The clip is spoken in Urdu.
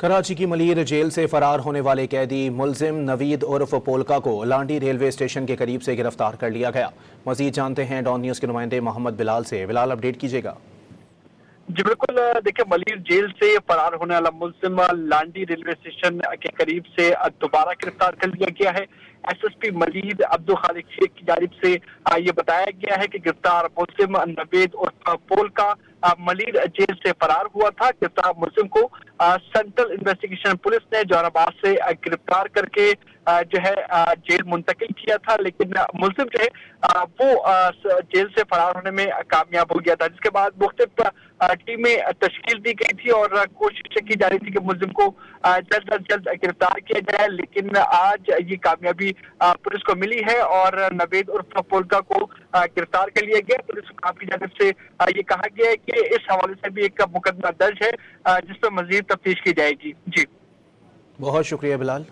کراچی کی ملیر جیل سے فرار ہونے والے قیدی ملزم نوید عرف پولکا کو لانڈی ریلوے اسٹیشن کے قریب سے گرفتار کر لیا گیا۔ مزید جانتے ہیں ڈان نیوز کے نمائندے محمد بلال سے۔ بلال، اپڈیٹ کیجیے گا۔ جی بالکل، دیکھیں ملیر جیل سے فرار ہونے والا ملزم لانڈی ریلوے اسٹیشن کے قریب سے دوبارہ گرفتار کر لیا گیا ہے۔ S S P Malir Abdul Khaliq Sheikh کی جانب سے یہ بتایا گیا ہے کہ گرفتار ملزم نوید عرف پولکا ملیر جیل سے فرار ہوا تھا۔ گرفتار ملزم کو سینٹرل انویسٹیگیشن پولیس نے جوہر آباد سے گرفتار کر کے جو ہے جیل منتقل کیا تھا، لیکن ملزم جو ہے وہ جیل سے فرار ہونے میں کامیاب ہو گیا تھا، جس کے بعد مختلف ٹیمیں تشکیل دی گئی تھی اور کوشش کی جا رہی تھی کہ ملزم کو جلد از جلد گرفتار کیا جائے، لیکن آج یہ کامیابی پولیس کو ملی ہے اور نوید عرف پولکا کو گرفتار کر لیا گیا۔ پولیس حکام کی جانب سے یہ کہا گیا ہے کہ اس حوالے سے بھی ایک مقدمہ درج ہے جس پر مزید تفتیش کی جائے گی۔ جی بہت شکریہ بلال۔